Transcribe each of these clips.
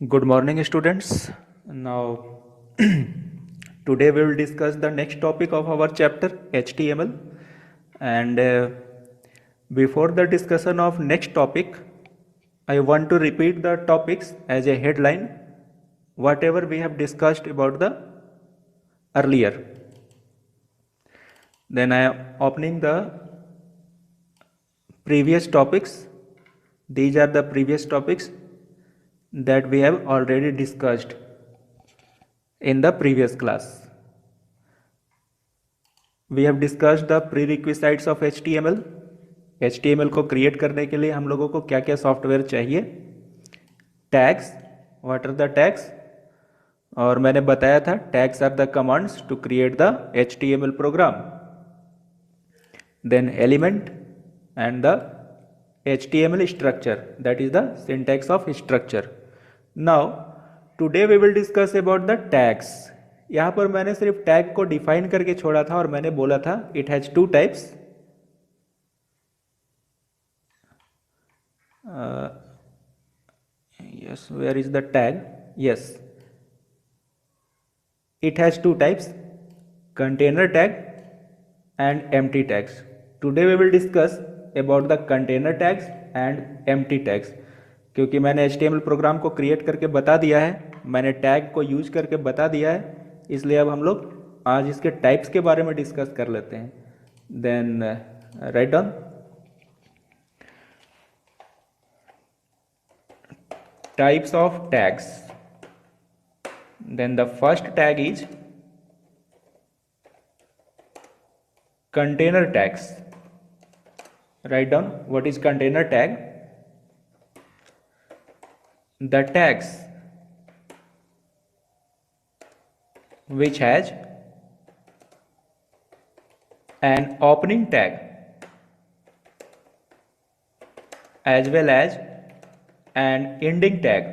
Good morning, students. Now, today we will discuss the next topic of our chapter HTML. And before the discussion of next topic, I want to repeat the topics as a headline, whatever we have discussed about the earlier. Then I am opening the previous topics. These are the previous topics that we have already discussed in the previous class. We have discussed the prerequisites of HTML. HTML को create करने के लिए हम लोगों को क्या क्या software चाहिए, tags, what are the tags, और मैंने बताया था tags are the commands to create the HTML program. Then element and the HTML structure, that is the syntax of structure. Now today we will discuss about the tags. यहाँ पर मैंने सिर्फ tag को define करके छोड़ा था और मैंने बोला था it has two types. Yes, where is the tag? Yes, it has two types, container tag and empty tags. Today we will discuss about the container tags and empty tags. क्योंकि मैंने HTML programme को create करके बता दिया है, मैंने tag को use करके बता दिया है, इसलिए अब हम लोग आज इसके टाइप्स के बारे में डिस्कस कर लेते हैं. Then write down types of tags. Then the first tag is container tags. Write down what is container tag. The tags which has an opening tag as well as an ending tag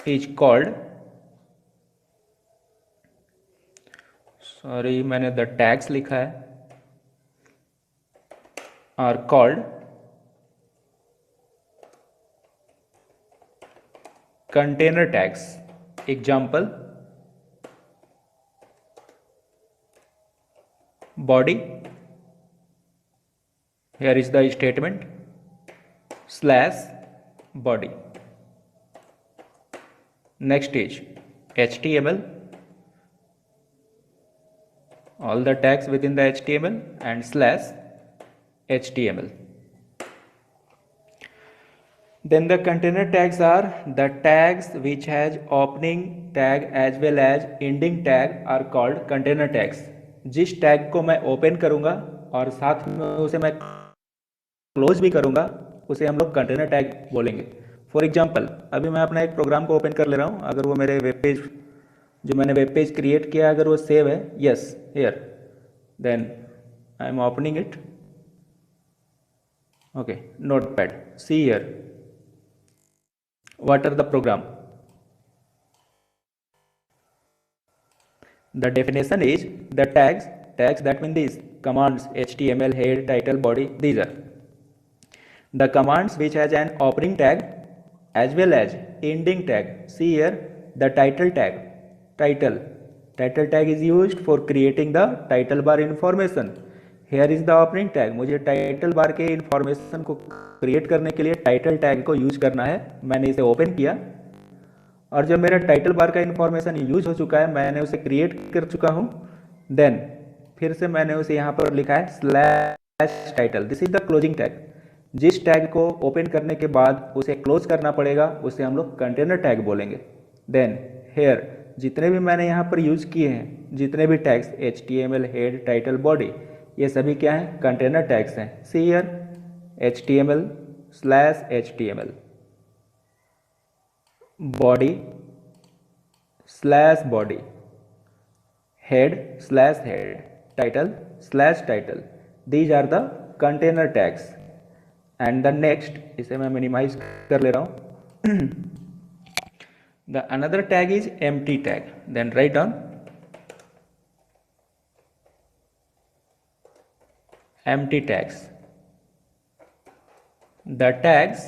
is called, sorry मैंने the tags लिखा है, are called container tags. Example, body, here is the statement, slash body. Next is HTML, all the tags within the HTML and slash HTML. Then the container tags are the tags which has opening tag as well as ending tag are called container tags. जिस tag को मैं open करूंगा और साथ में उसे मैं close भी करूंगा उसे हम लोग कंटेनर टैग बोलेंगे. फॉर एग्जांपल, अभी मैं अपना एक प्रोग्राम को ओपन कर ले रहा हूं, अगर वो मेरे वेब पेज जो मैंने वेब पेज क्रिएट किया अगर वो सेव है, yes here, then I am opening it. Okay, Notepad, see here what are the program. The definition is the tags that mean these commands, HTML, head, title, body, these are the commands which has an opening tag as well as ending tag. See here the title tag. Title tag is used for creating the title bar information. Here is the opening tag. मुझे title bar के information को create करने के लिए title tag को use करना है. मैंने इसे ओपन किया और जब मेरा टाइटल बार का इंफॉर्मेशन यूज हो चुका है, मैंने उसे क्रिएट कर चुका हूं, देन फिर से मैंने उसे यहां पर लिखा है slash title. This is the closing tag. जिस टैग को ओपन करने के बाद उसे क्लोज करना पड़ेगा उसे हम लोग कंटेनर टैग बोलेंगे. देन हेयर जितने भी मैंने यहाँ पर यूज किए हैं, जितने भी tags HTML, head, title, body, ये सभी क्या हैं? कंटेनर टैग्स हैं. See here HTML slash HTML, body slash body, head slash head, title slash title. These are the container tags. And the next, इसे मैं मिनिमाइज कर ले रहा हूं. The another tag is empty tag. Then write down empty tags. the tags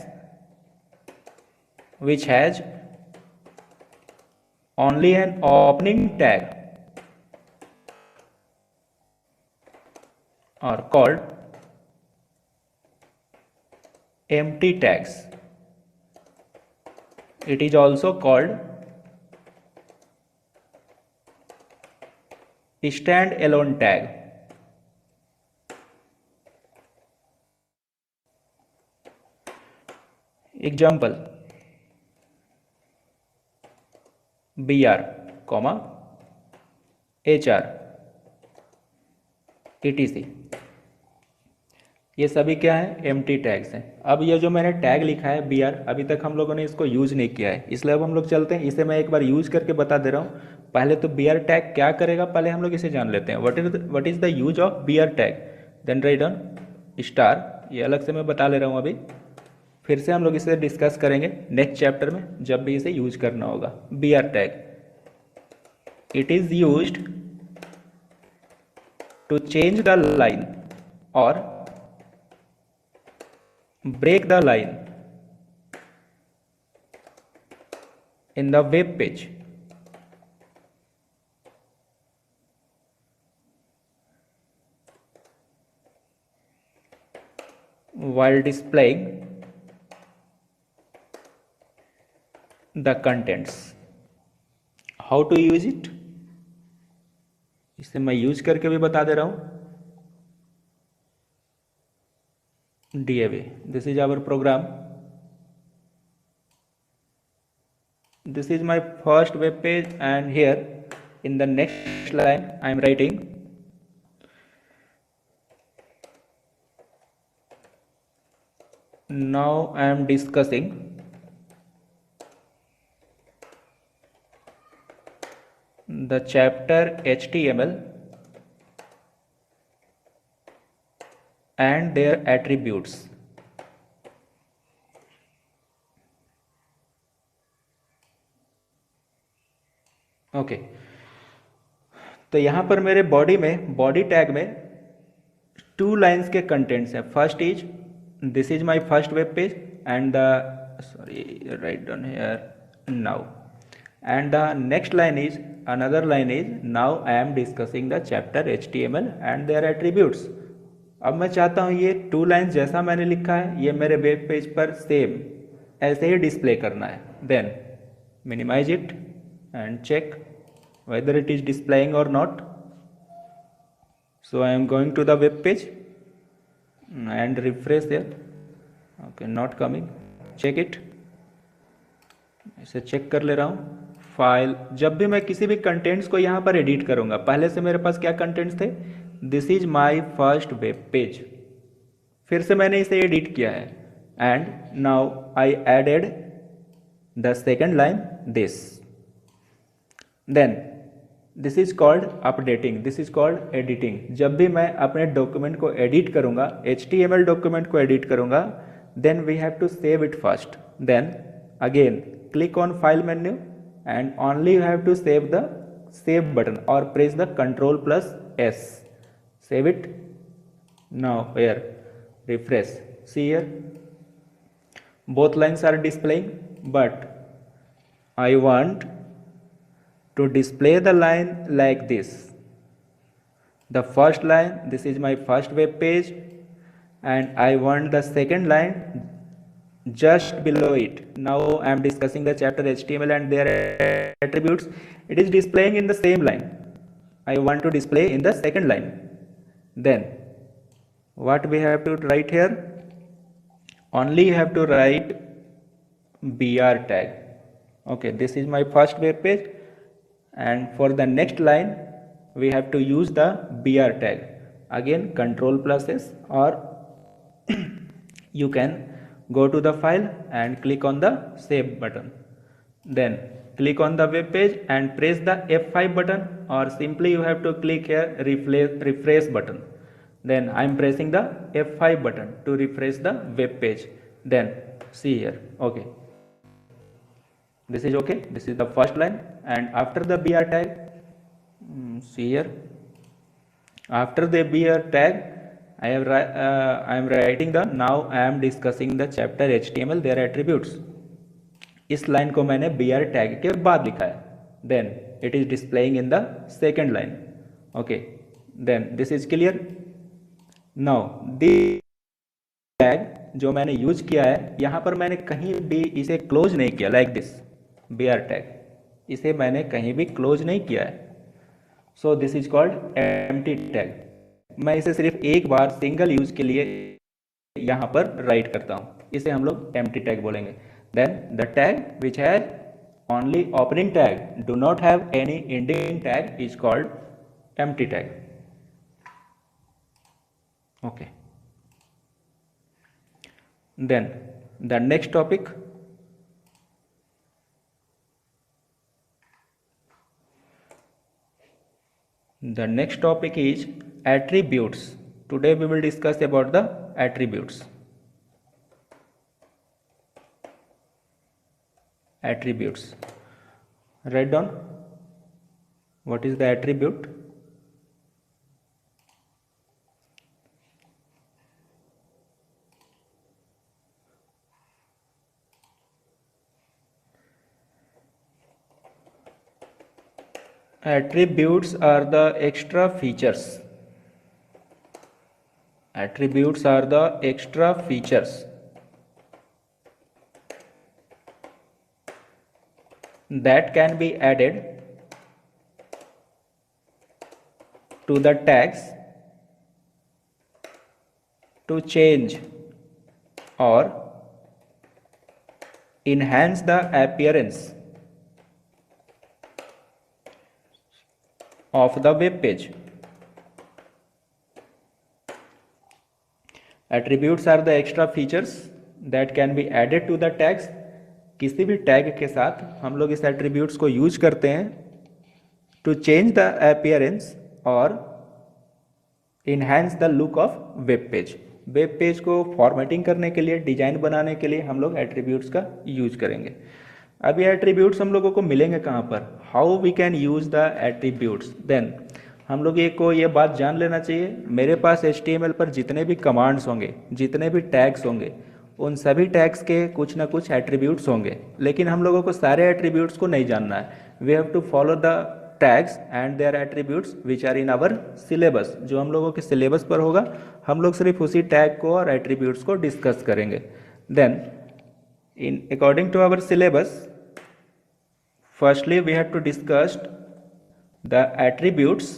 which has only an opening tag are called empty tags. It is also called stand-alone tag. Example: BR, HR, etc. ये सभी क्या है? Empty tags हैं। अब ये जो मैंने tag लिखा है BR, अभी तक हम लोगों ने इसको यूज नहीं किया है, इसलिए अब हम लोग चलते हैं, इसे मैं एक बार यूज करके बता दे रहा हूँ। पहले तो BR टैग क्या करेगा, पहले हम लोग इसे जान लेते हैं। What is the use of BR tag, then write on star. ये अलग से मैं बता ले रहा हूँ अभी, फिर से हम लोग इसे डिस्कस करेंगे नेक्स्ट चैप्टर में जब भी इसे यूज करना होगा। BR tag, it is used to change the line और break the line in the web page while displaying the contents. How to use it, इसे मैं यूज करके भी बता दे रहा हूं। DAV, this is our program. This is my first web page, and here in the next line I am writing now I am discussing the chapter HTML and their attributes. Okay तो यहाँ पर मेरे body में, body tag में 2 lines के contents हैं। First is this is my first web page and the sorry write down here now, and the next line is another line is now I am discussing the chapter HTML and their attributes. अब मैं चाहता हूँ ये 2 lines जैसा मैंने लिखा है ये मेरे वेब पेज पर सेम ऐसे ही डिस्प्ले करना है। Then minimise it and check whether it is displaying or not. So I am going to the web page and refresh there. Okay, not coming. Check it. इसे check कर ले रहा हूँ। File, जब भी मैं किसी भी कंटेंट्स को यहाँ पर एडिट करूँगा, पहले से मेरे पास क्या कंटेंट्स थे, this is my first web page, फिर से मैंने इसे एडिट किया है and now I added the second line this. Then this is called updating, this is called editing. जब भी मैं अपने डॉक्यूमेंट को एडिट करूंगा, HTML डॉक्यूमेंट को एडिट करूंगा, then we have to save it first, then again click on file menu and only you have to save the save button और press the Ctrl+S, save it. Now here refresh, see here both lines are displaying, but I want to display the line like this. The first line, this is my first web page, and I want the second line just below it. Now I am discussing the chapter HTML and their attributes. It is displaying in the same line. I want to display in the second line. Then what we have to write here? Only you have to write BR tag. Okay, this is my first web page, and for the next line we have to use the BR tag. Again Ctrl+S, or you can go to the file and click on the save button, then click on the web page and press the F5 button, or simply you have to click here refresh button. Then I am pressing the F5 button to refresh the web page. Then see here, okay, this is okay, this is the first line, and after the BR tag, see here, after the BR tag I am writing the now I am discussing the chapter HTML their attributes. इस line को मैंने br tag के बाद लिखा है. Then it is displaying in the second line. Okay. Then this is clear. Now this tag जो मैंने use किया है, यहाँ पर मैंने कहीं भी इसे क्लोज नहीं किया. लाइक दिस br टैग, इसे मैंने कहीं भी क्लोज नहीं किया है. So this is called empty tag. मैं इसे सिर्फ एक बार सिंगल यूज के लिए यहाँ पर राइट करता हूँ, इसे हम लोग एम्प्टी टैग बोलेंगे. Then the tag which has only opening tag, do not have any ending tag, is called empty tag. Okay. Then the next topic, the next topic is attributes. Today we will discuss about the attributes. Attributes. Write down what is the attribute. Attributes are the extra features. Attributes are the extra features that can be added to the tags to change or enhance the appearance of the web page. Attributes are the extra features that can be added to the tags. किसी भी tag के साथ हम लोग इस attributes को use करते हैं टू चेंज द अपीयरेंस और enhance the look of web page. Web page को फॉर्मेटिंग करने के लिए, डिजाइन बनाने के लिए हम लोग एट्रीब्यूट्स का यूज करेंगे. अब ये एट्रीब्यूट्स हम लोगों को मिलेंगे कहाँ पर, how we can use the attributes. Then हम लोग ये बात जान लेना चाहिए, मेरे पास HTML पर जितने भी कमांड्स होंगे, जितने भी टैग्स होंगे, उन सभी टैग्स के कुछ ना कुछ एट्रीब्यूट्स होंगे. लेकिन हम लोगों को सारे एट्रीब्यूट्स को नहीं जानना है. We have to follow the tags and their attributes which are in our syllabus. जो हम लोगों के सिलेबस पर होगा, हम लोग सिर्फ उसी टैग को और एट्रीब्यूट्स को डिस्कस करेंगे. Then in according to our syllabus, firstly we have to discuss the attributes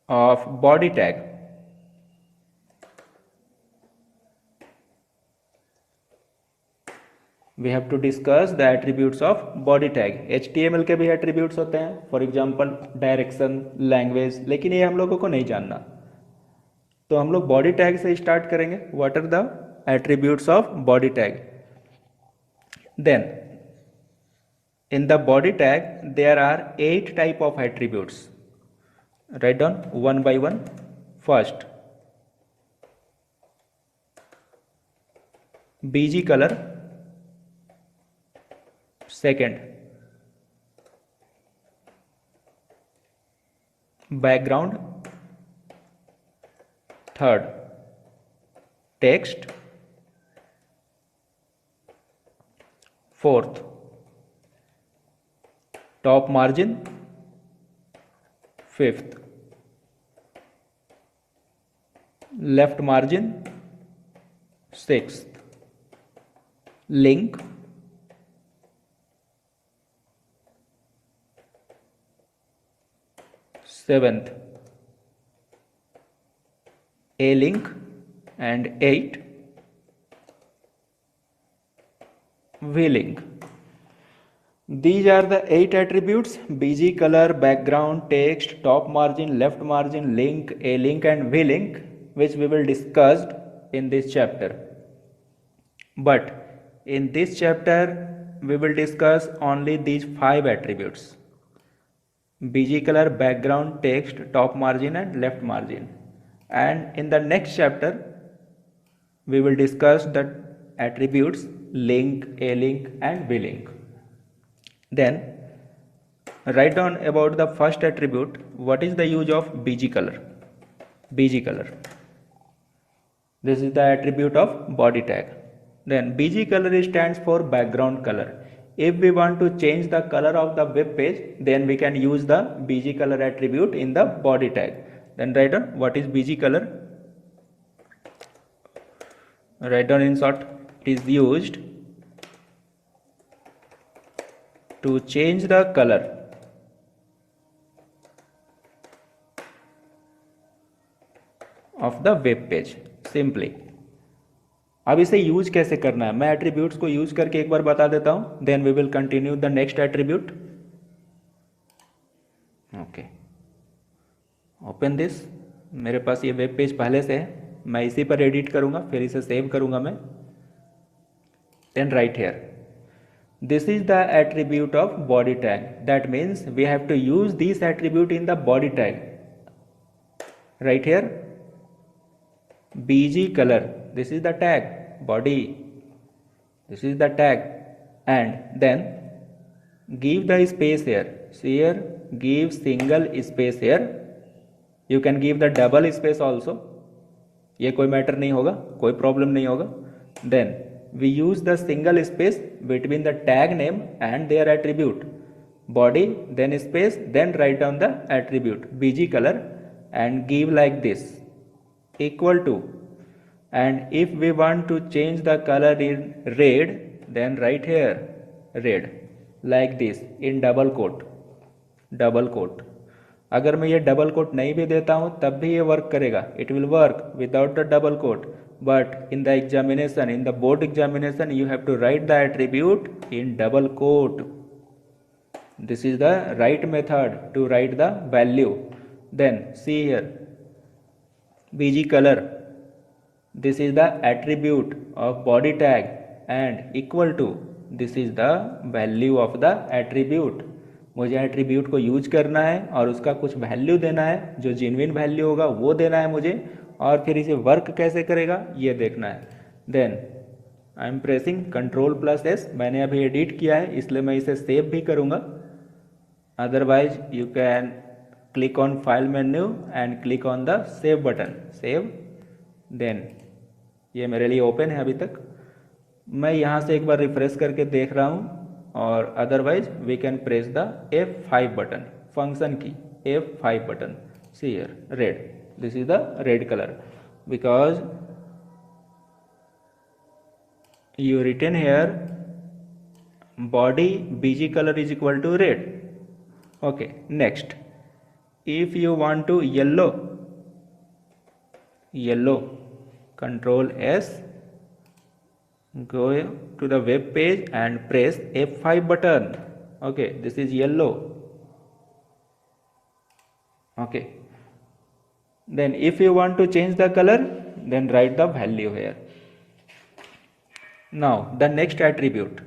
of body tag. We have to discuss the attributes of body tag. HTML के भी attributes होते हैं, for example direction, language, लेकिन ये हम लोगों को नहीं जानना. तो हम लोग बॉडी टैग से स्टार्ट करेंगे. What are the attributes of body tag. Then in the body tag there are 8 type of attributes. Write down one by one. First, BG colour. Second, background. Third, text. Fourth, top margin. Fifth, left margin. Sixth, link. Seventh, A link. And 8, V link. These are the 8 attributes: BG color, background, text, top margin, left margin, link, A link and V link, which we will discuss in this chapter. But in this chapter we will discuss only these 5 attributes: BG color, background, text, top margin and left margin. And in the next chapter we will discuss the attributes link, A link and V link. Then Write down about the first attribute. What is the use of bg color? Bg color. This is the attribute of body tag. Then bg color stands for background color. If we want to change the color of the web page, then we can use the bg color attribute in the body tag. Then write down what is bg color. Write down in short. It is used to change the color of the web page. Simply. अब इसे use कैसे करना है मैं attributes को use करके एक बार बता देता हूं, then we will continue the next attribute. Okay, open this. मेरे पास ये वेब पेज पहले से है, मैं इसी पर एडिट करूंगा, फिर इसे सेव करूंगा मैं. Then right here, this is the attribute of body tag. That means we have to use this attribute in the body tag. Right here, bg color, this is the tag body, this is the tag, and then give the space here. See here, give single space here. You can give the double space also. ये कोई matter नहीं होगा, कोई problem नहीं होगा. Then we use the single space between the tag name and their attribute. Body, then space, then write down the attribute bg color and give like this, equal to. And if we want to change the color in red, then write here red like this in double quote. Double quote. अगर मैं ये double coat नहीं भी देता हूँ तब भी ये वर्क करेगा. It will work without the double quote. But in the examination, in the board examination, you have to write the attribute in double quote. This is the right method to write the value. Then see here, bg color. This is the attribute of body tag and equal to. This is the value of the attribute. मुझे attribute को use करना है और उसका कुछ value देना है, जो जेन्युइन वैल्यू होगा वो देना है मुझे, और फिर इसे वर्क कैसे करेगा ये देखना है. Then I am pressing Ctrl+S. मैंने अभी एडिट किया है इसलिए मैं इसे सेव भी करूँगा. Otherwise you can click on file menu and click on the save button. Save. Then ये मेरे लिए ओपन है अभी तक. मैं यहाँ से एक बार रिफ्रेश करके देख रहा हूँ, और otherwise we can press the F5 button, function key F5 button. See here red. This is the red color because you written here body bg color is equal to red. Okay, next, if you want to yellow, Ctrl+S, go to the web page and press F5 button. Okay, this is yellow. Okay. Then if you want to change the color, then write the value here. Now the next attribute.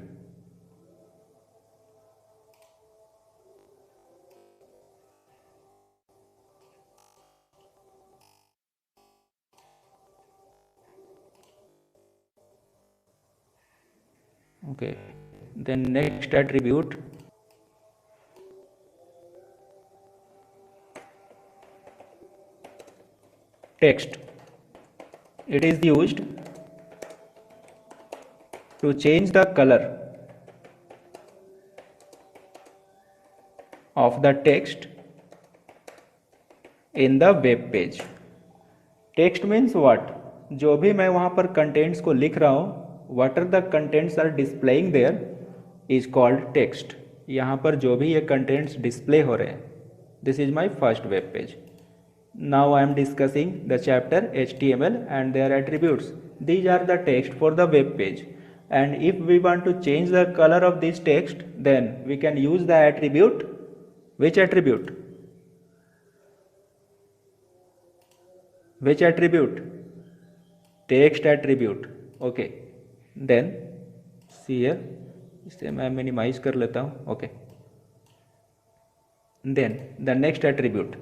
Okay, then next attribute, text. It is used to change the color of the text in the web page. Text means what? जो भी मैं वहाँ पर contents को लिख रहा हूँ, what are the contents are displaying there is called text. यहाँ पर जो भी ये कंटेंट्स डिस्प्ले हो रहे हैं, this is my first web page. Now I am discussing the chapter HTML and their attributes. These are the text for the web page, and if we want to change the color of this text, then we can use the attribute. Which attribute? Which attribute? Text attribute. Okay, then see here, इसे मैं minimise कर लेता हूँ. Okay, then the next attribute.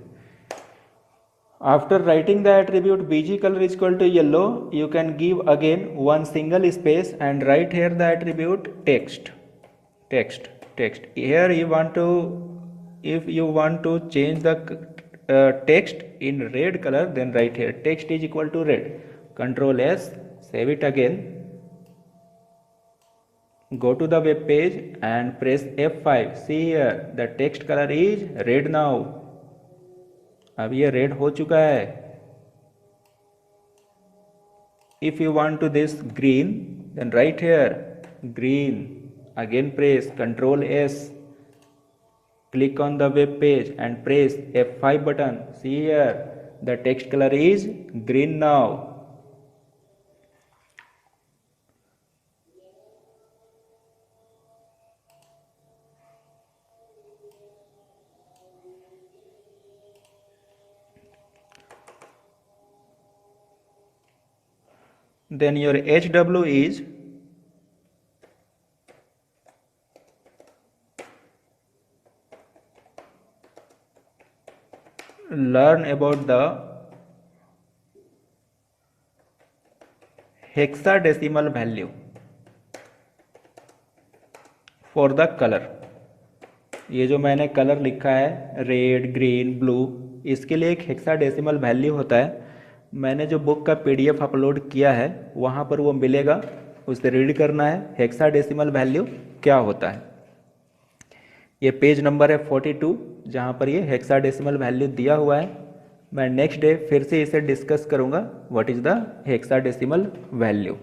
After writing the attribute bg color is equal to yellow, you can give again one single space and write here the attribute text. Here you want to if you want to change the text in red color, then write here text is equal to red. Control S, save it again. Go to the web page and press F5. See here, the text color is red now. अब ये red हो चुका है. If you want to this green, then write here green. Again press Ctrl S. Click on the web page and press F5 button. See here, the text color is green now. Then your HW is learn about the hexadecimal value for the color. ये जो मैंने colour लिखा है red, green, blue, इसके लिए एक hexadecimal value होता है. मैंने जो बुक का PDF अपलोड किया है वहाँ पर वो मिलेगा, उसे रीड करना है हेक्साडेसिमल वैल्यू क्या होता है. ये पेज नंबर है 42 जहाँ पर ये हेक्साडेसिमल वैल्यू दिया हुआ है. मैं नेक्स्ट डे फिर से इसे डिस्कस करूँगा what is the hexadecimal value.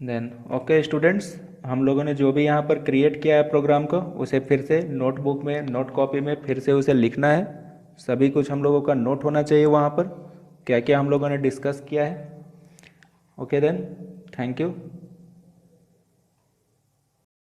Then okay students, हम लोगों ने जो भी यहाँ पर क्रिएट किया है प्रोग्राम को उसे फिर से नोटबुक में, नोट कॉपी में फिर से उसे लिखना है. सभी कुछ हम लोगों का नोट होना चाहिए वहाँ पर क्या क्या हम लोगों ने डिस्कस किया है. Okay then, thank you.